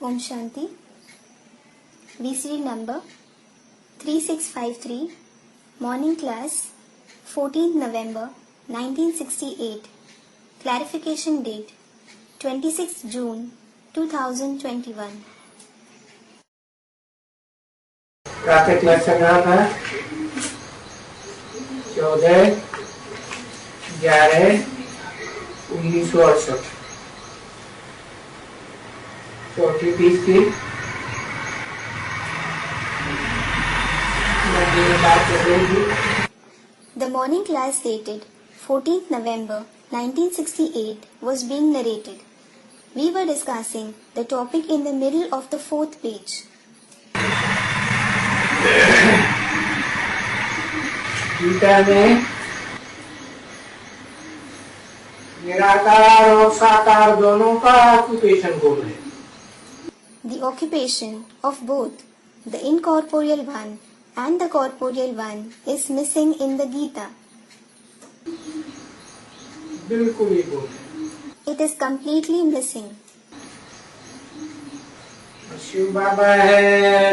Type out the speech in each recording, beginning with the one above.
Om Shanti. VCD number 3653, morning class, 14th November 1968. Clarification date 26 June 2021. प्रातः class चल रहा था 14/11/1968 चौथी तीस की बात कर रही थी। The morning class dated 14th November 1968 was being narrated. We were discussing the topic in the middle of the fourth page. Gita में निराकार और साकार दोनों का ऑक्यूपेशन गुण है। The occupation of both the incorporeal one and the corporeal one is missing in the Gita. बिल्कुल ही गुण है। It is completely missing. Shiv बाबा है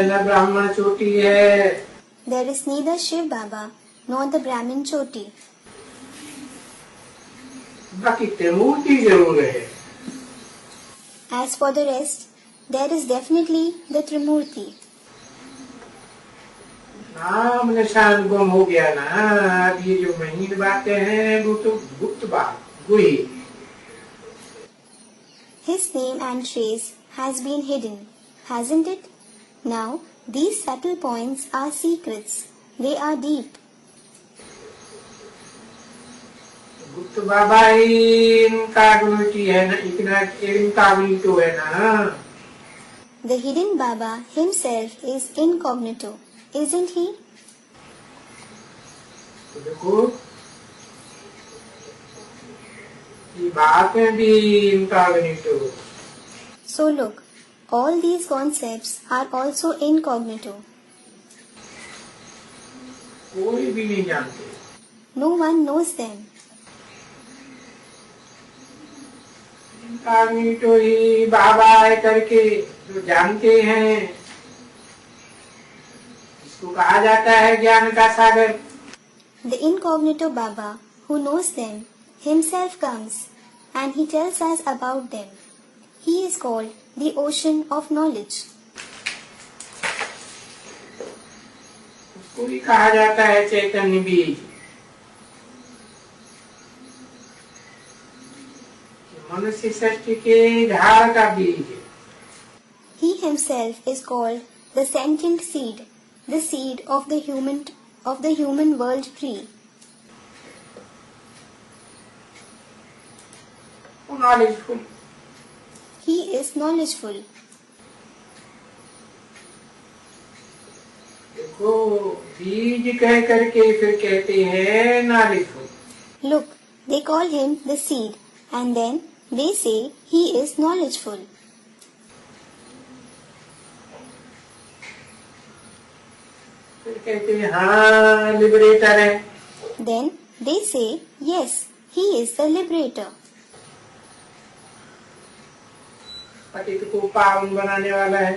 न ब्राह्मण चोटी है। There is neither Shiv Baba nor the Brahmin Choti. बाकी त्रिमूर्ति जरूर है। As for the rest, there is definitely the Trimurti. नाम निशान गुम हो गया ना। अब ये जो महीन बातें हैं वो तो गुप्त बात हुई। His name and trace has been hidden, hasn't it? Now, these subtle points are secrets. They are deep. गुप्त बाबा इनकॉग्निटो है ना, इनकॉग्निटो है ना। The hidden Baba himself is incognito, isn't he? तो देखो ये बातें भी incognito. So look, all these concepts are also incognito. कोई भी नहीं जानते। No one knows them. Incognito ही बाबा है करके जो जानते हैं इसको कहा जाता है ज्ञान का सागर। The incognito Baba, who knows them, himself comes and he tells us about them. He is called the ocean of knowledge. उसको भी कहा जाता है चैतन्य बीज। मनुष्य सृष्टि के धार का बीज। He himself is called the sentient seed, the seed of the human world tree. knowledgeful. He is knowledgeful. देखो बीज कह करके फिर कहते हैं knowledgeful. Look, they call him the seed and then they say he is knowledgeful. फिर कहते हैं हाँ लिबरेटर है। Then they say yes, he is the liberator. पतित को पावन बनाने वाला है।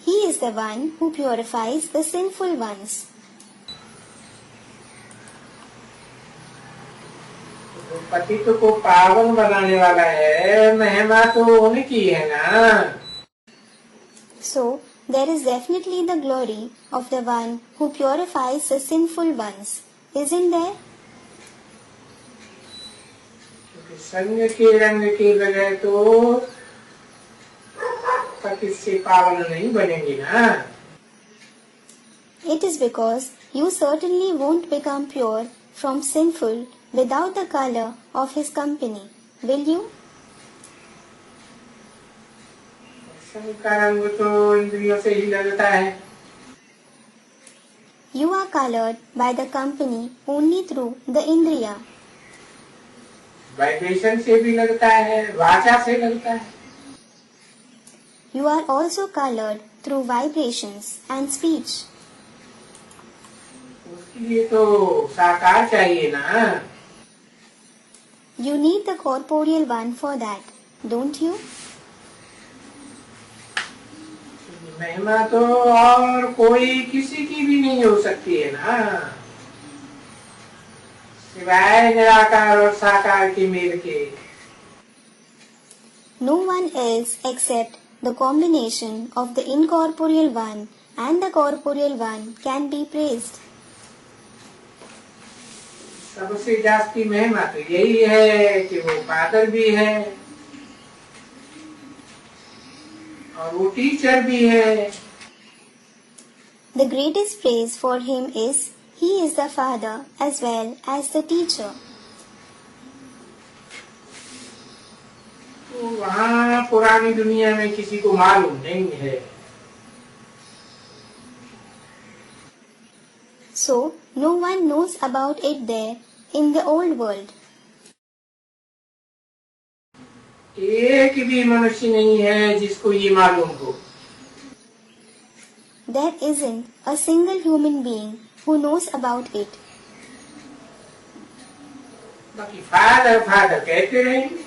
He is the one who purifies the sinful ones. तो पतित को पावन बनाने वाला है, महिमा तो उनकी है ना। So there is definitely the glory of the one who purifies the sinful ones, isn't there? संग के रंग के बगैर तो पतित से पावन नहीं बनेंगे ना। It is because you certainly won't become pure from sinful without the color of his company, will you? संग का रंग तो इंद्रियों से ही लगता है। You are colored by the company only through the indriya. Vibration से भी लगता है, वाचा से लगता है। You are also colored through vibrations and speech. उसके लिए तो साकार चाहिए ना। You need the corporeal one for that, don't you? महिमा तो और कोई किसी की भी नहीं हो सकती है ना, सिवाय निराकार और साकार के मेल के। No one else except the combination of the incorporeal one and the corporeal one can be praised. सबसे जास्ती महिमा तो यही है कि वो फादर भी है और वो टीचर भी है। The greatest praise for him is he is the father as well as the teacher. तो वहाँ पुरानी दुनिया में किसी को मालूम नहीं है। So no one knows about it there in the old world. एक भी मनुष्य नहीं है जिसको ये मालूम हो। There isn't a single human being who knows about it. बाकी फादर फादर कहते रहेंगे,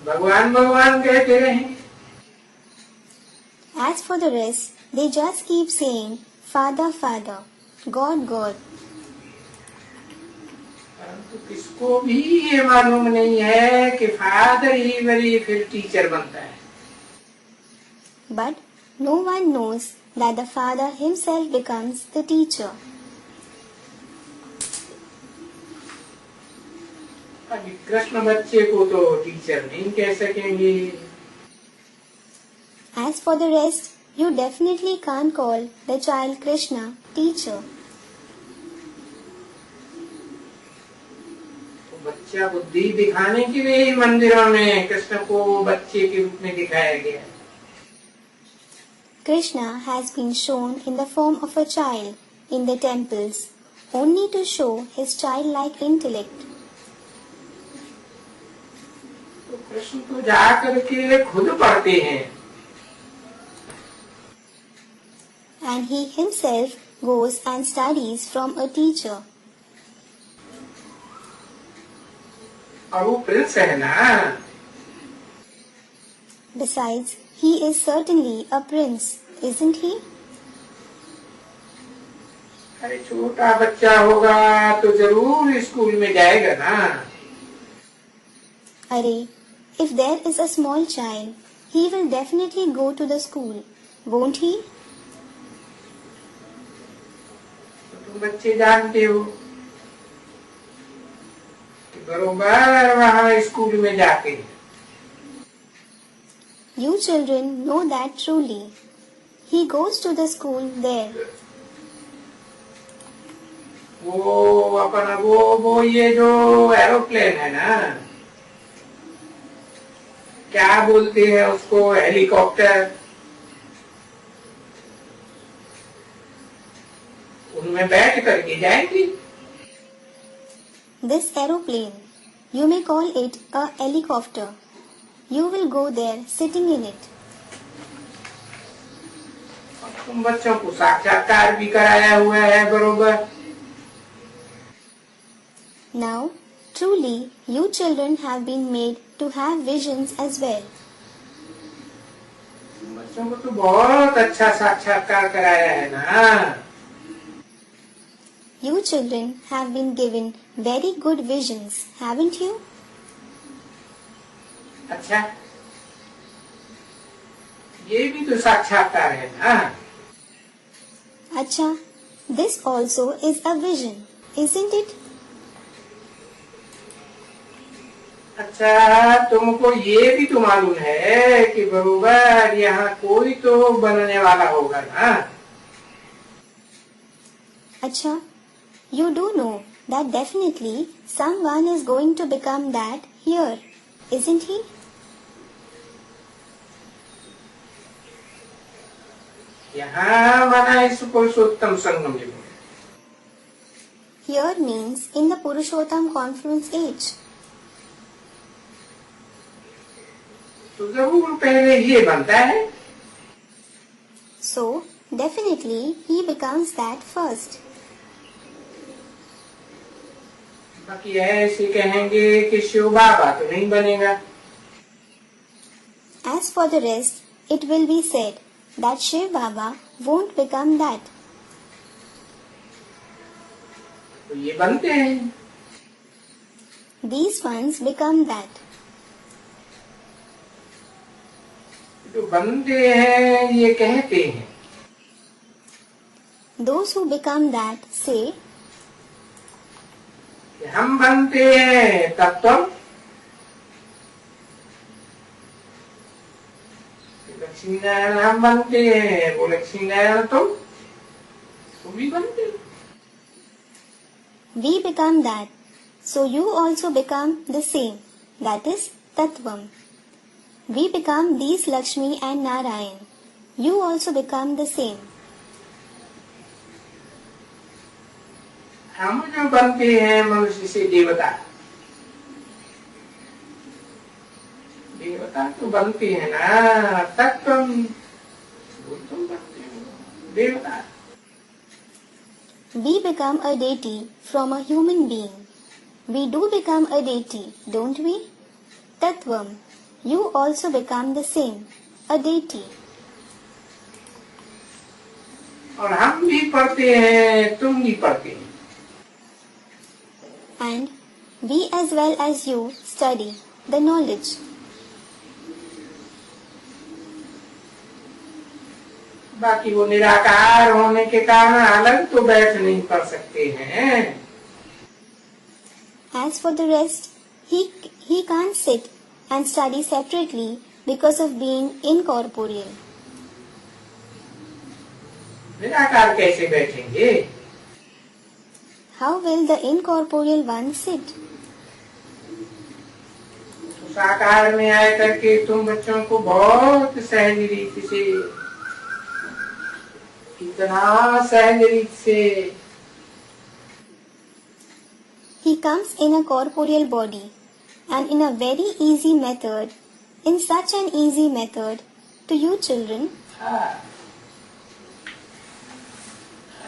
भगवान भगवान कहते रहेंगे। As for the rest, they just keep saying Father, Father, God, God. परंतु किसको भी ये मालूम नहीं है कि फादर ही वही फिर टीचर बनता है। But no one knows that the Father himself becomes the teacher. अभी कृष्ण बच्चे को तो टीचर नहीं कह सकेंगे। As for the rest, you definitely can't call the child Krishna teacher. बच्चा बुद्धि दिखाने के लिए ही मंदिरों में कृष्ण को बच्चे के रूप में दिखाया गया। Krishna has been shown in the form of a child in the temples only to show his childlike intellect. तो कृष्ण तो जाकर के खुद पढ़ते हैं। And he himself goes and studies from a teacher. और वो प्रिंस है ना। Besides, he is certainly a prince, isn't he? अरे छोटा बच्चा होगा तो जरूर स्कूल में जाएगा ना। Arey, if there is a small child, he will definitely go to the school, won't he? तो तुम बच्चे जानते हो कि बरोबर वहाँ स्कूल में जाते हैं। You children know that truly. He goes to the school there. वो अपना वो ये जो एरोप्लेन है ना, क्या बोलते हैं उसको, हेलीकॉप्टर, उनमें बैठ करके जाएंगी। This aeroplane, you may call it a helicopter. You will go there sitting in it. तुम बच्चों को साक्षात्कार भी कराया हुआ है बरोबर। Now, truly, you children have been made to have visions as well. बच्चों को तो बहुत अच्छा साक्षात्कार कराया है ना। You children have been given very good visions, haven't you? अच्छा, ये भी तो साक्षात्कार है ना। Acha, this also is a vision, isn't it? अच्छा, तुमको ये भी तो मालूम है कि बरोबर यहाँ कोई तो बनने वाला होगा ना। Acha, you do know that definitely someone is going to become that here, isn't he? यहाँ माना इस पुरुषोत्तम संगम में। Here means in the Purushottam Conference age. तो जरूर पहले ये बनता है। So, definitely he becomes that first. बाकी ऐसे कहेंगे कि शिव बाबा तो नहीं बनेगा। As for the rest, it will be said, that Shiv Baba won't become that. तो ये बनते हैं, These ones become that. जो बनते हैं ये कहते हैं. Those who become that say, कि हम बनते हैं तत्व, लक्ष्मी नारायण हम बनते हैं, वो लक्ष्मी नारायण तुम भी बनते हो. we become that, so you also become the same, that is Tattvam. We become these Lakshmi and Narayan. You also become the same. हम जो बनते हैं मनुष्य से देवता, देवता तो बनते हैं ना, तत्वम वो तुम बनते हो देवता. We become a deity from a human being. We do become a deity, don't we? Tattvam, you also become the same, a deity. और हम भी पढ़ते हैं, तुम भी पढ़ते हैं. And we as well as you study the knowledge. बाकी वो निराकार होने के कारण अलग तो बैठ नहीं पढ़ सकते हैं. As for the rest, he can't sit and study separately because of being incorporeal. निराकार कैसे बैठेंगे? How will the incorporeal one sit? तो साकार में आए करके तुम बच्चों को बहुत सहज रीति से, इतना सहज रीति से, He comes in a corporeal body and in a very easy method, in such an easy method to you children. हाँ.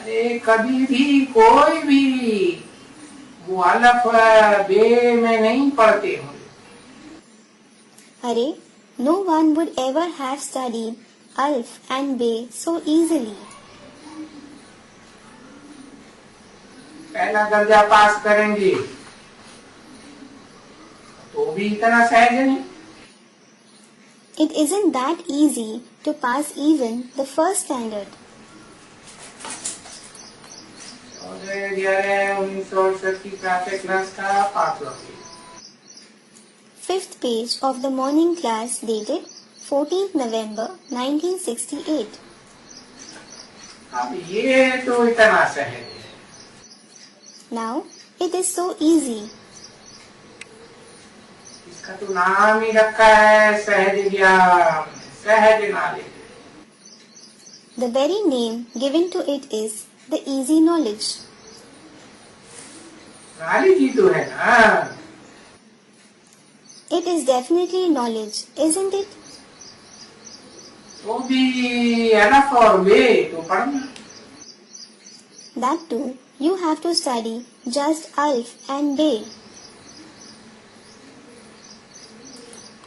अरे कभी भी कोई भी वो अलफ बे में नहीं पढ़ते होंगे. Hare, no one would ever have studied Alf and Be so easily. पहला दर्जा पास करेंगे तो भी इतना सहज नहीं. It isn't that easy to pass even the first standard. 1968 की प्रातः क्लास का 5वां page. 5th page of the morning class dated 14th November 1968. अब ये तो इतना सहज है. Now it is so easy. इसका तो नाम ही रखा है सहज ज्ञान, सहज knowledge. The very name given to it is the easy knowledge. Knowledge ही तो है ना. It is definitely knowledge, isn't it? तो भी अनफ और वे तो पढ़ना. That too, you have to study just Alf and Be.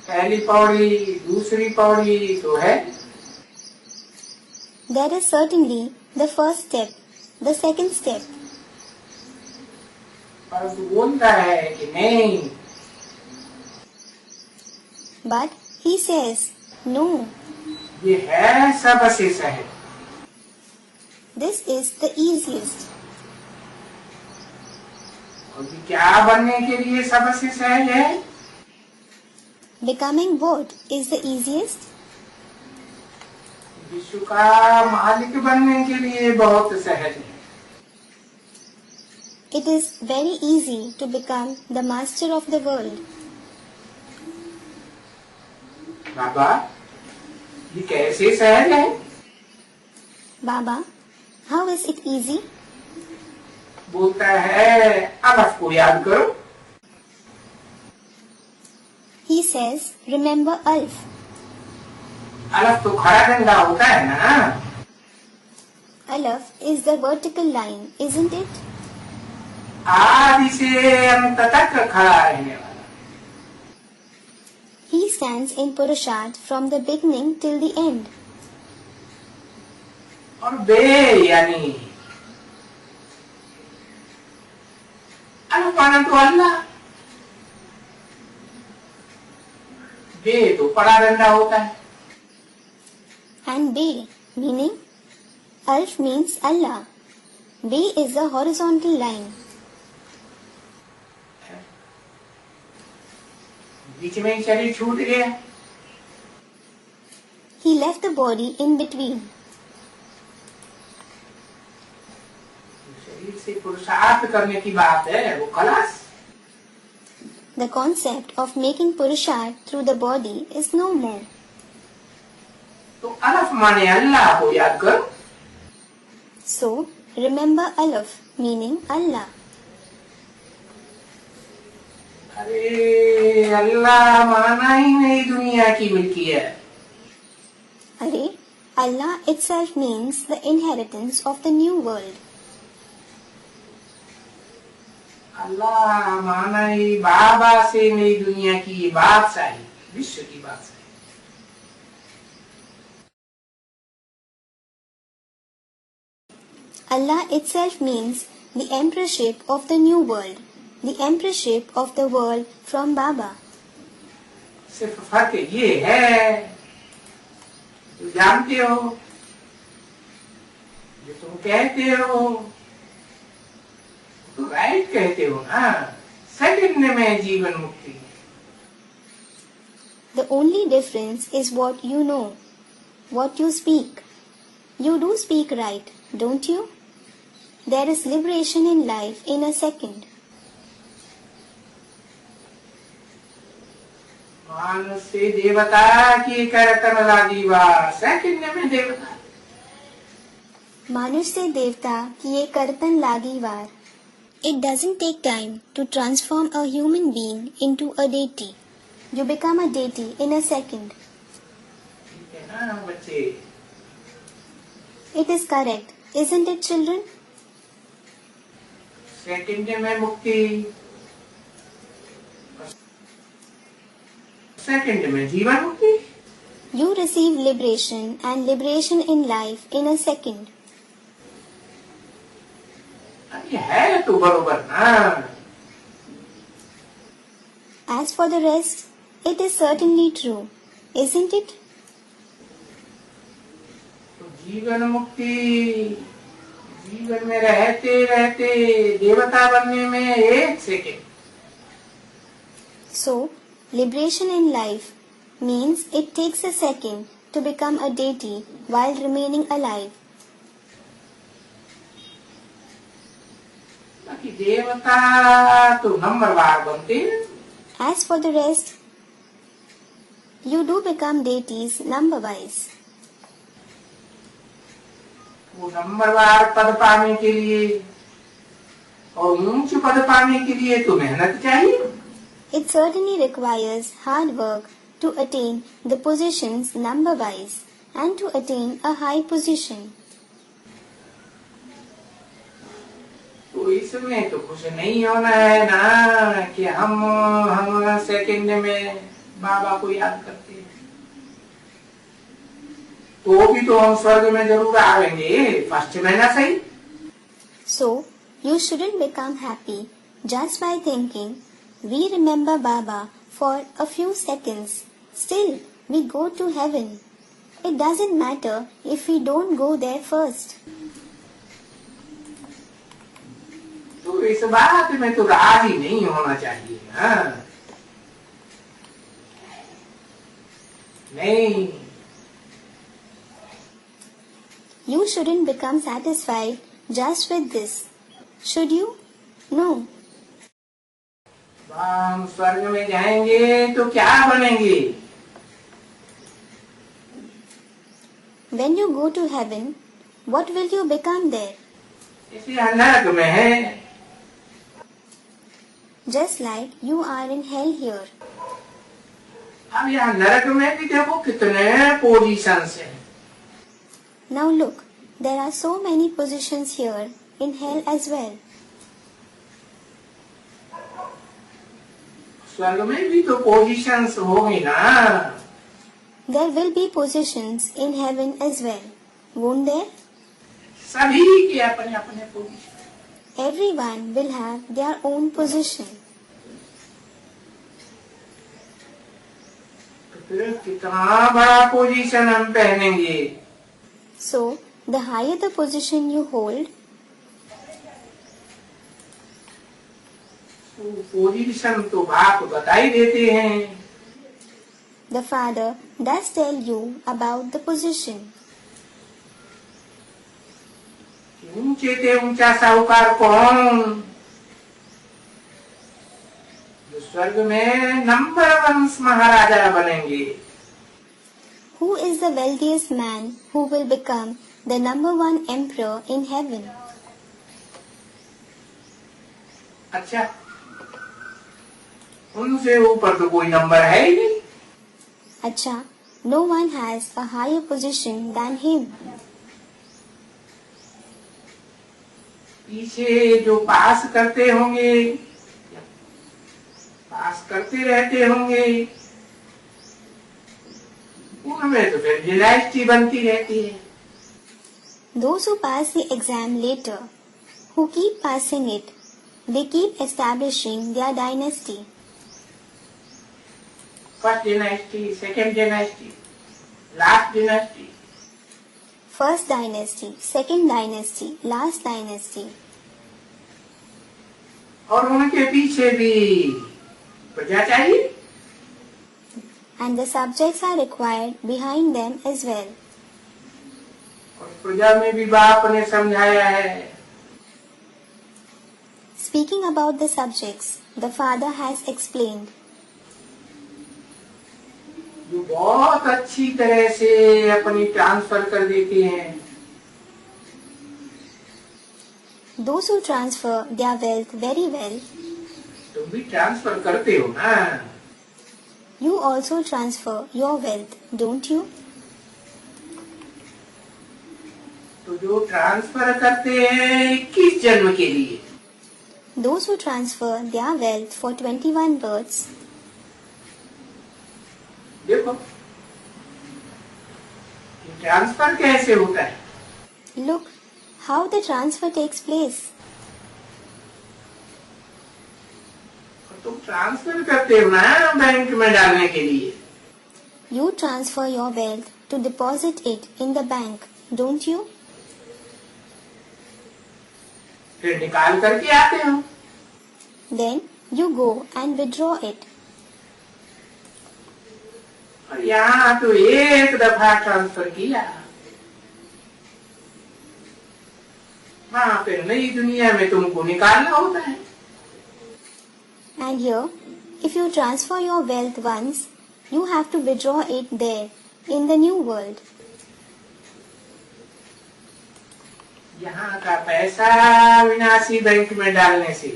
पहली पौड़ी दूसरी पौड़ी तो है. There is certainly the first step, the second step. पर तू बोलता है कि नहीं. But he says, no, ये है सबसे सहज. this is the easiest. और ये क्या बनने के लिए सबसे सहज है? Becoming what is the easiest? विश्व का मालिक बनने के लिए बहुत सहज है. It is very easy to become the master of the world. बाबा ये कैसे सहज है? Baba, how is it easy? बोलता है अलफ को याद करो. He says, remember Alf. अलफ तो खड़ा डंडा होता है ना. Alf is the vertical line, isn't it? आदि से अंत तक खड़ा रहने वाला. He stands in Purusharth from the beginning till the end. और बे यानी अलफ माना तो अल्लाह, बे तो पड़ा डंडा होता है। And Be meaning Alf means Allah. Be is a horizontal line. बीच में शरीर छूट गया, He left the body in between. शरीर से पुरुषार्थ करने की बात है, वो खलास। The concept of making Purusharth through the body is no more. तो अलफ माने अल्लाह को याद करो। So, remember Alaf meaning Allah. अरे अल्लाह माना ही नहीं दुनिया की मिल्की है। Arey, Allah itself means the inheritance of the new world. अल्लाह माना ही बाबा से नई दुनिया की बादशाही, विश्व की बादशाही। Allah itself means the emperorship of the new world, the emperorship of the world from Baba. सिर्फ फर्क ये है, जो जानते हो, जो तुम कहते हो, तो राइट कहते हो ना, सेकंड में जीवन मुक्ति। The only difference is what you know, what you speak. You do speak right, don't you? There is liberation in life in a second. मानुष से देवता की करतन लाजीवा, सेकंड में देवता। मानुष से देवता की ये करतन लागी वार. It doesn't take time to transform a human being into a deity. You become a deity in a second. ठीक है ना बच्चे? It is correct, isn't it, children? Second में मुक्ति, सेकंड में जीवन मुक्ति। You receive liberation and liberation in life in a second. अरे है तो बरोबर ना। As for the rest, it is certainly true, isn't it? तो जीवन मुक्ति, जीवन में रहते रहते देवता बनने में एक second. So, liberation in life means it takes a second to become a deity while remaining alive. बाकी देवता तो नंबरवार बनते हैं। As for the rest, you do become deities number-wise. वो नंबरवार पद पाने के लिए और ऊंच पद पाने के लिए तो मेहनत चाहिए। It certainly requires hard work to attain the positions number-wise and to attain a high position. तो इसमें तो खुश नहीं होना है ना कि हम सेकंड में बाबा को याद करते हैं, तो भी तो हम स्वर्ग में जरूर आएंगे, फर्स्ट में ना सही। So, you shouldn't become happy just by thinking, we remember Baba for a few seconds, still we go to heaven. It doesn't matter if we don't go there first. तो इस बात में तो राजी नहीं होना चाहिए। हाँ नहीं, You shouldn't become satisfied just with this. Should you? No. हम स्वर्ग में जाएंगे तो क्या बनेंगे? When you go to heaven, what will you become there? इसी नरक में है। Just like you are in hell here. अब यहाँ नरक में भी देखो कितने पोजीशंस हैं। Now look, there are so many positions here in hell as well. स्वर्ग में भी तो पोजीशंस होंगी ना। There will be positions in heaven as well, won't there? सभी के अपने अपने position. Everyone will have their own position. तो फिर कितना बड़ा पोजीशन हम पहनेंगे? So, the higher the position you hold, position तो बाप बता ही देते हैं। the father does tell you about the position. ऊंचे से ऊंचा साहूकार कौन? जो स्वर्ग में नंबर 1 महाराजा बनेंगे। Who is the wealthiest man who will become the number 1 emperor in heaven? अच्छा, उनसे ऊपर तो कोई नंबर है ही नहीं। Acha, no one has a higher position than him. पीछे जो पास करते होंगे, पास करते रहते होंगे, उनमें तो फिर डायनेस्टी बनती रहती है। Those who pass the exam later, who keep passing it, they keep establishing their dynasty. First dynasty, second dynasty, last dynasty. First dynasty, second dynasty, last dynasty. और उनके पीछे भी प्रजा चाहिए। And the subjects are required behind them as well. और प्रजा में भी बाप ने समझाया है। Speaking about the subjects, the father has explained. जो बहुत अच्छी तरह से अपनी ट्रांसफर कर देते हैं। Those who transfer their wealth very well, तुम भी ट्रांसफर करते हो ना? you also transfer your wealth, don't you? तो जो ट्रांसफर करते हैं 21 जन्म के लिए, Those who transfer their wealth for 21 births, देखो ट्रांसफर कैसे होता है। look how the transfer takes place. तुम ट्रांसफर करते हो ना बैंक में डालने के लिए। You transfer your wealth to deposit it in the bank, don't you? फिर निकाल करके आते हो। Then you go and withdraw it. और यहाँ तो एक दफा ट्रांसफर किया, वहाँ फिर नई दुनिया में तुमको निकालना होता है। And here, if you transfer your wealth once, you have to withdraw it there, in the new world. यहाँ का पैसा विनाशी बैंक में डालने से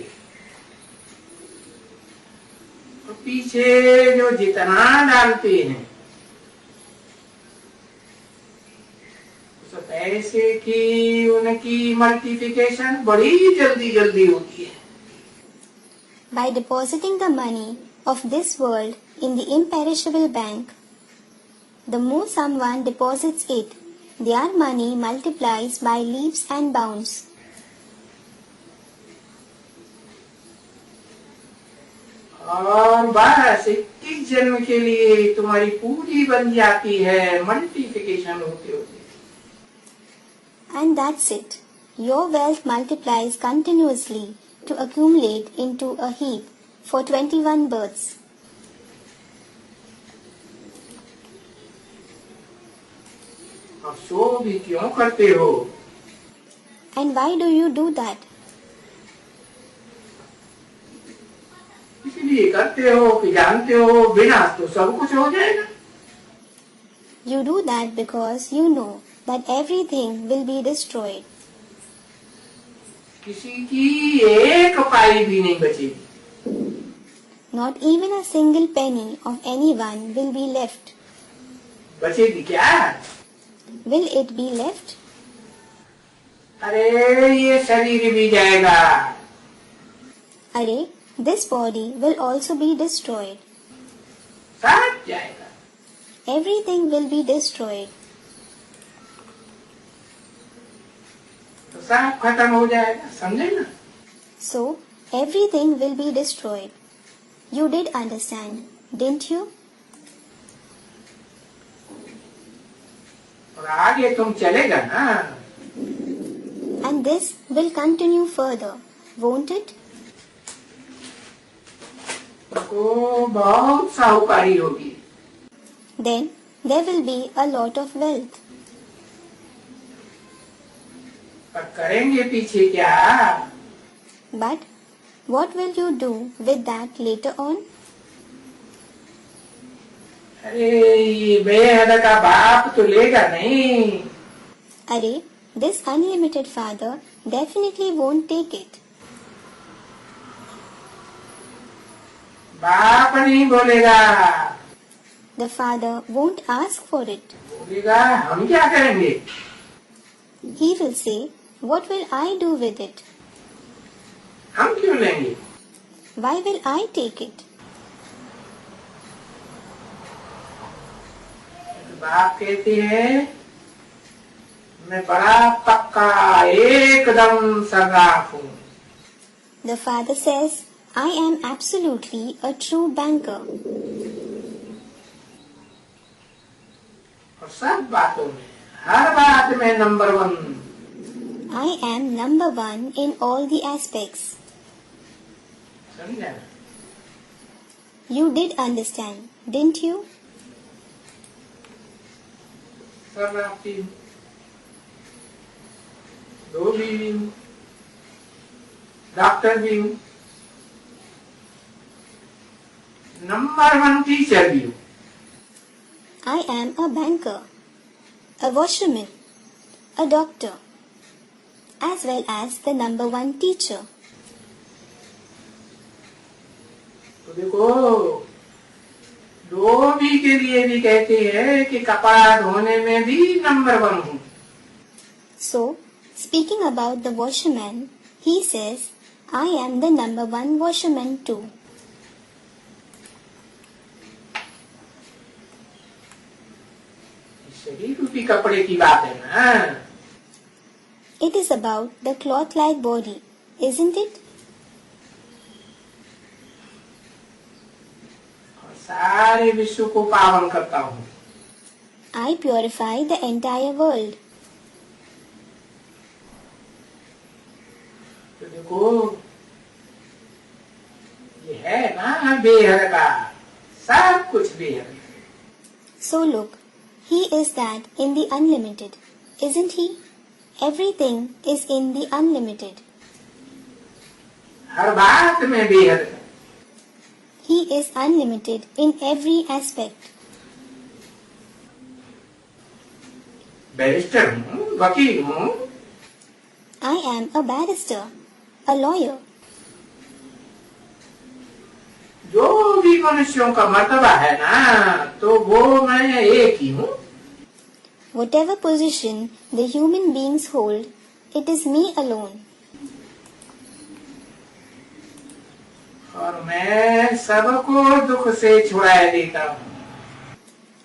तो पीछे जो जितना डालते हैं उस पैसे की उनकी मल्टीप्लिकेशन बड़ी जल्दी जल्दी होती है। By depositing the money of this world in the imperishable bank, the more someone deposits it, their money multiplies by leaps and bounds. और बस 21 जन्म के लिए तुम्हारी पूरी बन जाती है मल्टीप्लिकेशन होते होते। And that's it. Your wealth multiplies continuously to accumulate into a heap for 21 births. अब सो भी क्यों करते हो? And why do you do that? इसलिए करते हो कि जानते हो विनाश तो सब कुछ हो जाएगा। You do that because you know that everything will be destroyed. किसी की एक पाई भी नहीं बचेगी। Not even a single penny of anyone will be left. बचेगी क्या? Will it be left? अरे ये शरीर भी जाएगा। Arey, this body will also be destroyed. सब जाएगा। Everything will be destroyed. तो सब खत्म हो जाएगा, समझे ना? So everything will be destroyed. You did understand, didn't you? और आगे तुम चलेगा ना? And this will continue further, won't it? तो बहुत साहूकारी होगी। Then there will be a lot of wealth. पर करेंगे पीछे क्या? But what will you do with that later on? अरे ये बेहद का बाप तो लेगा नहीं। Arey, this unlimited father definitely won't take it. बाप नहीं बोलेगा। The father won't ask for it. बोलेगा हम क्या करेंगे? He will say, what will I do with it? हम क्यों लेंगे? Why will I take it? बाप कहते हैं मैं बड़ा पक्का एकदम सर्राफ हूँ। The father says, I am absolutely a true banker. और सब बातों में, हर बात में number 1। I am number 1 in all the aspects. समझा? You did understand, didn't you? सर्राफी हूँ, 2 बीवी हूँ, डॉक्टर भी हूँ, नंबर 1 टीचर भी हूँ। I am a banker, a washerman, a doctor, as well as the number 1 teacher. तो देखो धोबी के लिए भी कहते हैं कि कपड़ा धोने में भी नंबर 1 हूँ। So, speaking about the washerman, he says, I am the number 1 washerman too. शरीर रूपी कपड़े की बात है ना? It is about the cloth-like body, isn't it? और सारे विश्व को पावन करता हूँ। I purify the entire world. तो देखो ये है ना बेहद का, सब कुछ बेहद। So look, he is that in the unlimited, isn't he? Everything is in the unlimited. हर बात में बेहद। He is unlimited in every aspect. Barrister हूँ, वकील हूँ, I am a barrister, a lawyer. जो भी मनुष्यों का मर्तबा है ना, तो वो मैं एक ही हूँ। Whatever position the human beings hold, it is me alone. और मैं सबको दुख से छुड़ा देता हूँ।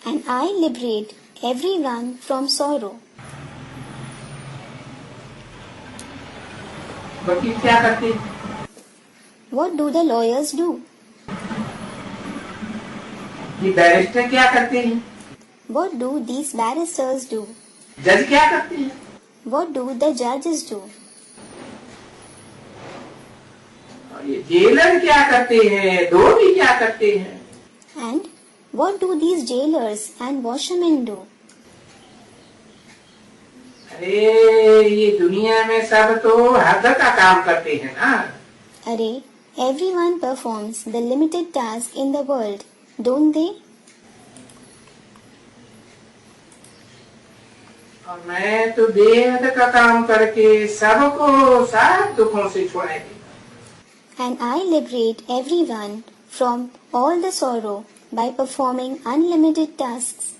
And I liberate everyone from sorrow. वकील क्या करते हैं? What do the lawyers do? ये बैरिस्टर क्या करते हैं? What do these barristers do? जज क्या करते हैं? What do the judges do? और ये जेलर क्या करते हैं? धोबी क्या करते हैं? And what do these jailers and washermen do? अरे ये दुनिया में सब तो हद का काम करते हैं ना? Array, everyone performs the limited task in the world, don't they? और मैं तो बेहद का काम करके सबको सब दुखों से छुड़ा देता। And I liberate everyone from all the sorrow by performing unlimited tasks.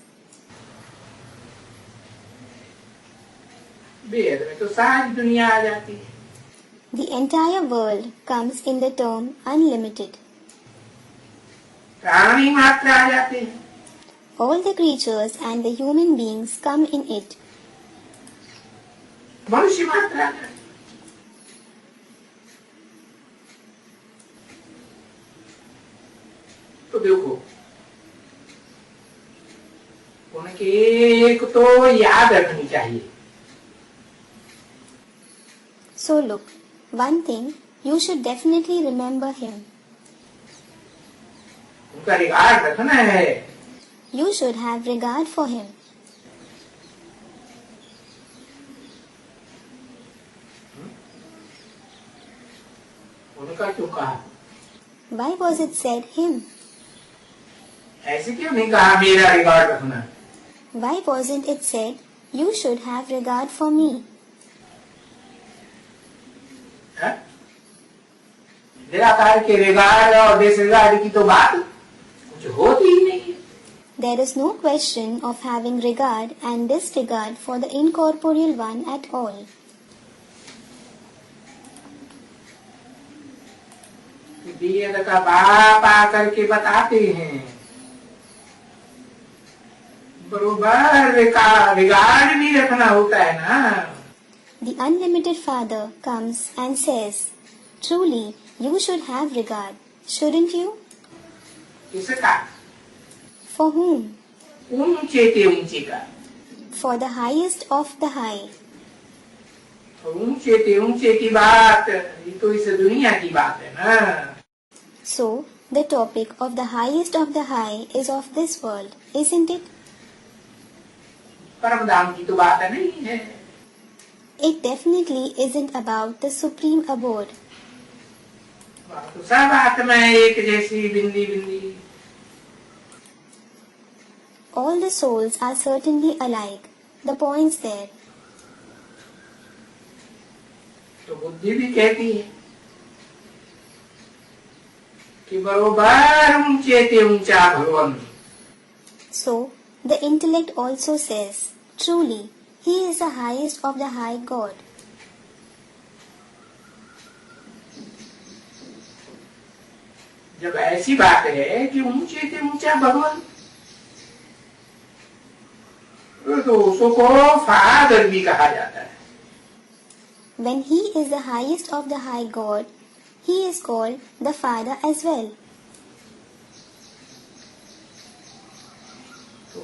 बेहद में तो सारी दुनिया आ जाती है। The entire world comes in the term unlimited. प्राणी मात्र आ जाते हैं। All the creatures and the human beings come in it. मनुष्य मात्र तो देखो उनके एक तो याद रखनी चाहिए. So look, one thing, you should definitely remember him. उनका रिगार्ड रखना है. You should have regard for him. उनका क्यों कहा? Why was it said him? ऐसे क्यों नहीं कहा मेरा रिगार्ड रखना? Why wasn't it said, you should have regard for me? निराकार के रिगार्ड और डिसरिगार्ड की तो बात कुछ होती ही नहीं है. There is no question of having regard and disregard for the incorporeal one at all. दिए का बाप आकर के बताते हैं बरोबर रिगार्ड भी रखना होता है ना. The unlimited Father comes and says, truly, you should have regard, shouldn't you? किसका? For whom? ऊंचे के ऊंचे का. For the highest of the high. ऊंचे के ऊंचे की बात ये तो इस दुनिया की बात है ना. So, the topic of the highest of the high is of this world, isn't it? परम धाम की तो बात नहीं है. It definitely isn't about the supreme abode. तो सब आत्मा एक जैसी बिंदी बिंदी. All the souls are certainly alike. The point's there. तो बुद्धि भी कहती है कि बरोबर ऊंचे ते ऊंचा भगवान. So, the intellect also says, truly, he is the highest of the high God. जब ऐसी बात है कि ऊंचे ते ऊंचा भगवान तो उसको फादर भी कहा जाता है. When he is the highest of the high God, he is called the Father as well.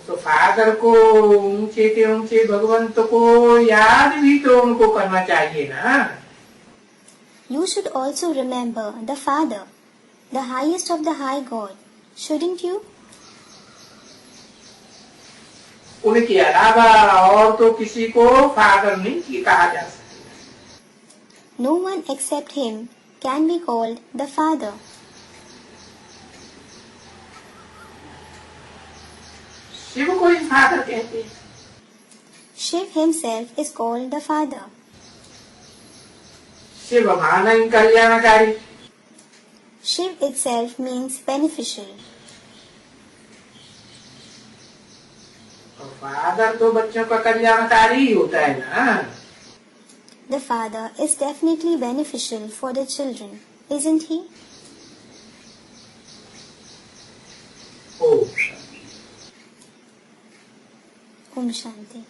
तो फादर को ऊंचे के ऊंचे भगवंत को याद भी तो उनको करना चाहिए ना. You should also remember the Father, the highest of the high God, shouldn't you? उनके अलावा और तो किसी को फादर नहीं कहा जा सकता. No one except him can be called the Father. Shiv को ही फादर कहते हैं. Shiv himself is called the Father. Shiv मानव कल्याणकारी. Shiv itself means beneficial. Father तो बच्चों का कल्याणकारी ही होता है ना. The Father is definitely beneficial for the children, isn't he? O Om Shanti.